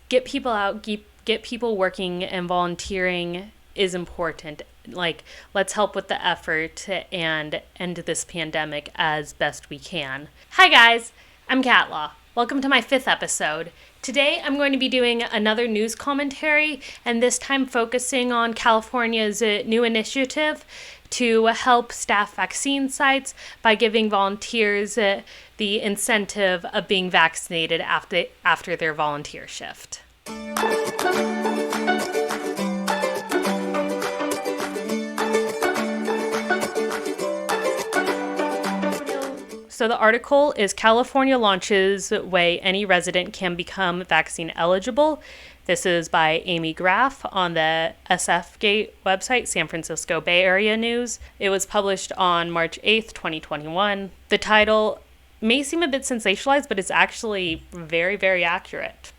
get people out, get people working and volunteering is important. Like, let's help with the effort and end this pandemic as best we can. Hi guys, I'm Katla. Welcome to my 5th episode. Today I'm going to be doing another news commentary, and this time focusing on California's new initiative to help staff vaccine sites by giving volunteers the incentive of being vaccinated after their volunteer shift. So the article is California launches way any resident can become vaccine eligible. This is by Amy Graff on the SFGate website, San Francisco Bay Area News. It was published on March 8th, 2021. The title may seem a bit sensationalized, but it's actually very, very accurate.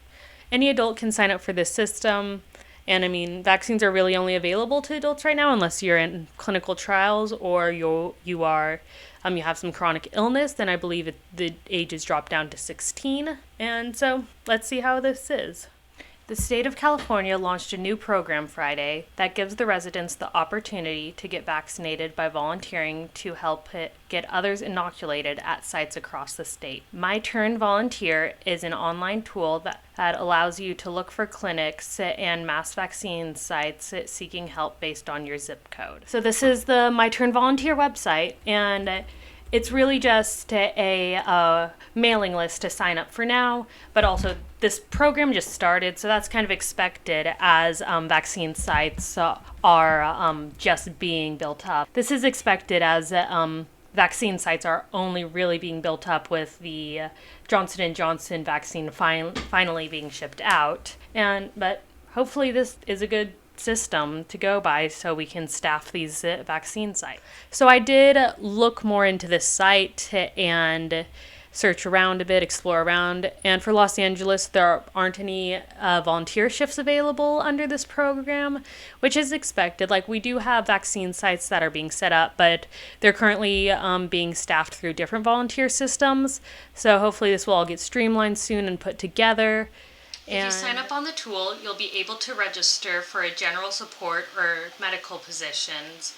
Any adult can sign up for this system. And I mean, vaccines are really only available to adults right now unless you're in clinical trials or you have some chronic illness. Then I believe the age is dropped down to 16. And so let's see how this is. The state of California launched a new program Friday that gives the residents the opportunity to get vaccinated by volunteering to help get others inoculated at sites across the state. My Turn Volunteer is an online tool that allows you to look for clinics and mass vaccine sites seeking help based on your zip code. So this is the My Turn Volunteer website, and it's really just a mailing list to sign up for now, but also this program just started, so that's kind of expected as vaccine sites are just being built up. This is expected as vaccine sites are only really being built up with the Johnson & Johnson vaccine finally being shipped out. But hopefully this is a good system to go by so we can staff these vaccine sites. So I did look more into this site and search around a bit, explore around, and for Los Angeles there aren't any volunteer shifts available under this program, which is expected. Like, we do have vaccine sites that are being set up, but they're currently being staffed through different volunteer systems, so hopefully this will all get streamlined soon and put together. If you sign up on the tool, you'll be able to register for a general support or medical positions,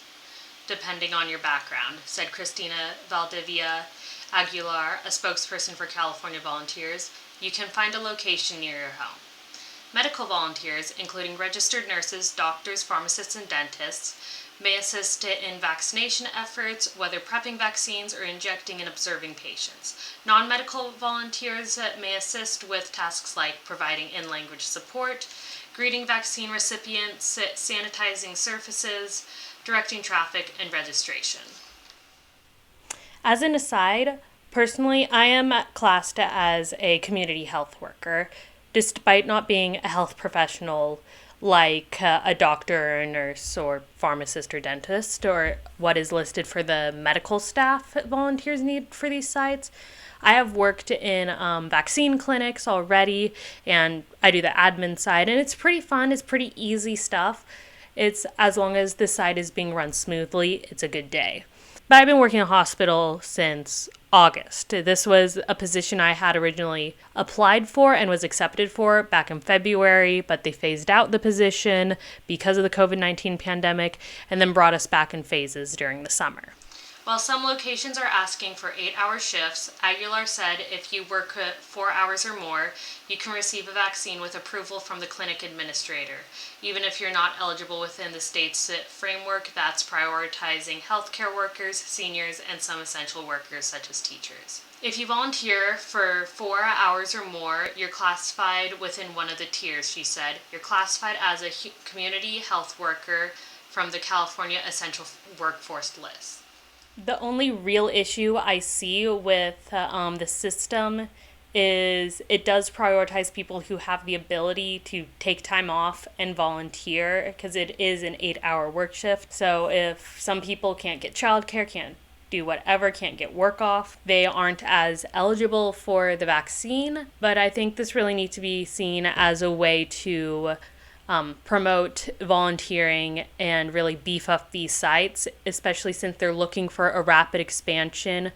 depending on your background, said Christina Valdivia Aguilar, a spokesperson for California Volunteers. You can find a location near your home. Medical volunteers, including registered nurses, doctors, pharmacists, and dentists, may assist in vaccination efforts, whether prepping vaccines or injecting and observing patients. Non-medical volunteers may assist with tasks like providing in-language support, greeting vaccine recipients, sanitizing surfaces, directing traffic, and registration. As an aside, personally, I am classed as a community health worker, despite not being a health professional like a doctor or a nurse or pharmacist or dentist, or what is listed for the medical staff that volunteers need for these sites. I have worked in vaccine clinics already, and I do the admin side, and it's pretty fun. It's pretty easy stuff. It's as long as the site is being run smoothly, it's a good day. But I've been working in a hospital since August. This was a position I had originally applied for and was accepted for back in February, but they phased out the position because of the COVID-19 pandemic and then brought us back in phases during the summer. While some locations are asking for 8-hour shifts, Aguilar said if you work 4 hours or more, you can receive a vaccine with approval from the clinic administrator, even if you're not eligible within the state's framework that's prioritizing healthcare workers, seniors, and some essential workers such as teachers. If you volunteer for 4 hours or more, you're classified within one of the tiers, she said. You're classified as a community health worker from the California Essential Workforce list. The only real issue I see with the system is it does prioritize people who have the ability to take time off and volunteer, because it is an 8-hour work shift. So if some people can't get childcare, can't do whatever, can't get work off, they aren't as eligible for the vaccine. But I think this really needs to be seen as a way to promote volunteering and really beef up these sites, especially since they're looking for a rapid expansion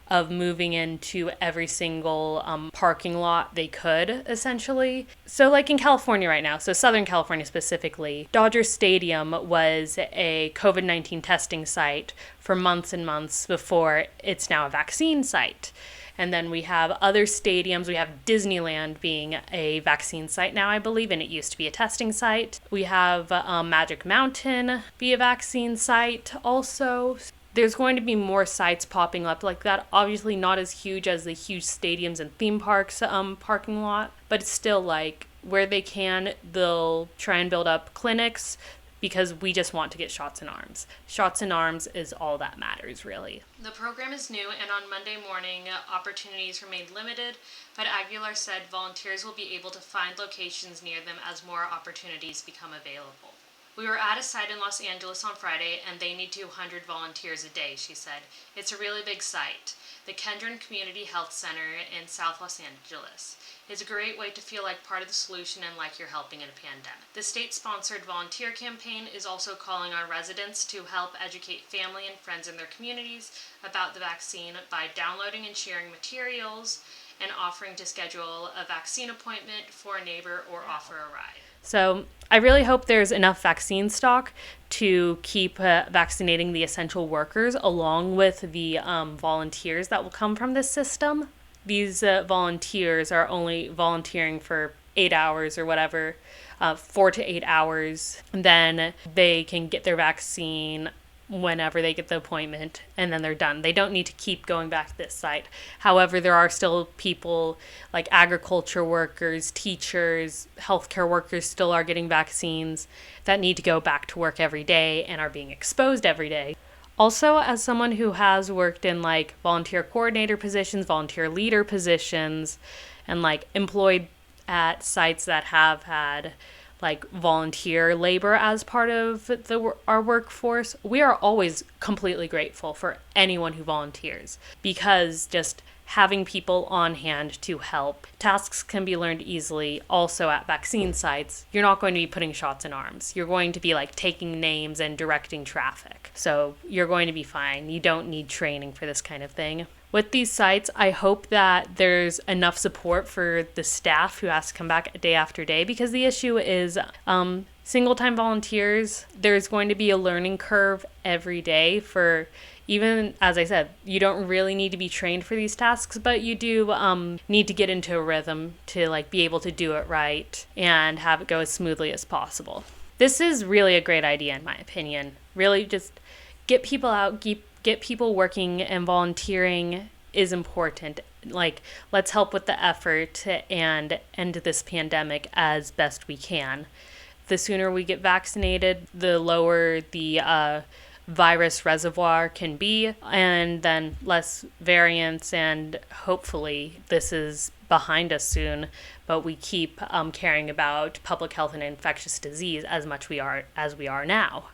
of moving into every single parking lot they could, essentially. So like in California right now, so Southern California specifically, Dodger Stadium was a COVID-19 testing site for months and months before it's now a vaccine site. And then we have other stadiums. We have Disneyland being a vaccine site now, I believe, and it used to be a testing site. We have Magic Mountain be a vaccine site also. There's going to be more sites popping up like that. Obviously not as huge as the huge stadiums and theme parks parking lot, but it's still like where they can, they'll try and build up clinics, because we just want to get shots in arms. Shots in arms is all that matters, really. The program is new, and on Monday morning, opportunities remain limited, but Aguilar said volunteers will be able to find locations near them as more opportunities become available. We were at a site in Los Angeles on Friday, and they need 200 volunteers a day, she said. It's a really big site. The Kendron Community Health Center in South Los Angeles. It's a great way to feel like part of the solution and like you're helping in a pandemic. The state-sponsored volunteer campaign is also calling on residents to help educate family and friends in their communities about the vaccine by downloading and sharing materials and offering to schedule a vaccine appointment for a neighbor or offer a ride. So I really hope there's enough vaccine stock to keep vaccinating the essential workers along with the volunteers that will come from this system. These volunteers are only volunteering for 8 hours or whatever, 4 to 8 hours. Then they can get their vaccine whenever they get the appointment, and then they're done. They don't need to keep going back to this site. However, there are still people like agriculture workers, teachers, healthcare workers still are getting vaccines that need to go back to work every day and are being exposed every day. Also, as someone who has worked in like volunteer coordinator positions, volunteer leader positions, and like employed at sites that have had like volunteer labor as part of our workforce, we are always completely grateful for anyone who volunteers, because just having people on hand to help. Tasks can be learned easily also at vaccine sites. You're not going to be putting shots in arms. You're going to be like taking names and directing traffic. So you're going to be fine. You don't need training for this kind of thing. With these sites, I hope that there's enough support for the staff who has to come back day after day, because the issue is single-time volunteers. There's going to be a learning curve every day for, even as I said, you don't really need to be trained for these tasks, but you do need to get into a rhythm to like be able to do it right and have it go as smoothly as possible. This is really a great idea in my opinion. Really just get people out, get people working, and volunteering is important. Like, let's help with the effort and end this pandemic as best we can. The sooner we get vaccinated, the lower the virus reservoir can be, and then less variants, and hopefully this is behind us soon, but we keep caring about public health and infectious disease as much as we are now.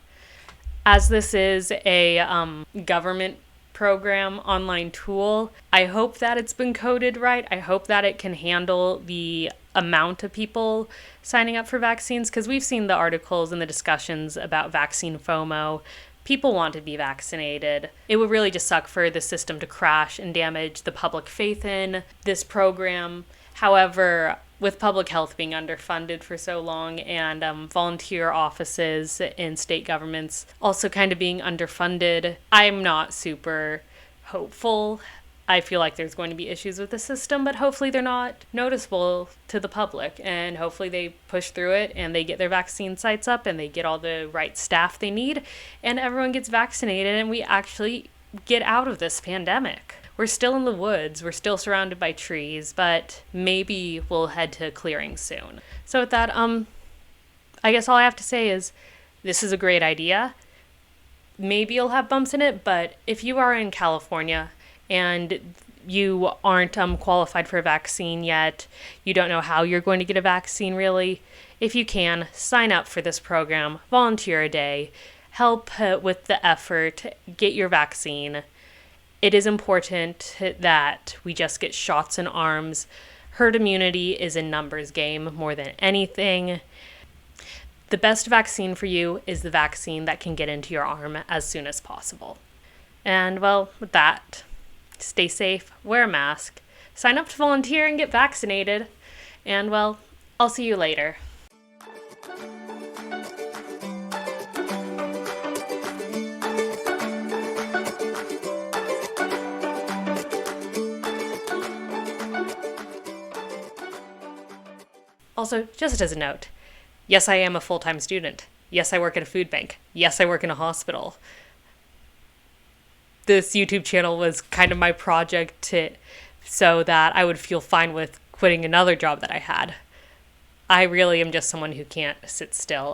As this is a government program online tool, I hope that it's been coded right. I hope that it can handle the amount of people signing up for vaccines, because we've seen the articles and the discussions about vaccine FOMO. People want to be vaccinated. It would really just suck for the system to crash and damage the public faith in this program. However, with public health being underfunded for so long, and volunteer offices in state governments also kind of being underfunded, I'm not super hopeful. I feel like there's going to be issues with the system, but hopefully they're not noticeable to the public, and hopefully they push through it and they get their vaccine sites up and they get all the right staff they need and everyone gets vaccinated and we actually get out of this pandemic. We're still in the woods, we're still surrounded by trees, but maybe we'll head to clearing soon. So with that, I guess all I have to say is this is a great idea. Maybe you'll have bumps in it, but if you are in California and you aren't qualified for a vaccine yet, you don't know how you're going to get a vaccine really, if you can, sign up for this program, volunteer a day, help with the effort, get your vaccine. It is important that we just get shots in arms. Herd immunity is a numbers game more than anything. The best vaccine for you is the vaccine that can get into your arm as soon as possible. And well, with that, Stay safe, wear a mask, sign up to volunteer and get vaccinated, and well, I'll see you later. Also, just as a note, yes, I am a full-time student. Yes, I work at a food bank. Yes, I work in a hospital. This YouTube channel was kind of my project so that I would feel fine with quitting another job that I had. I really am just someone who can't sit still.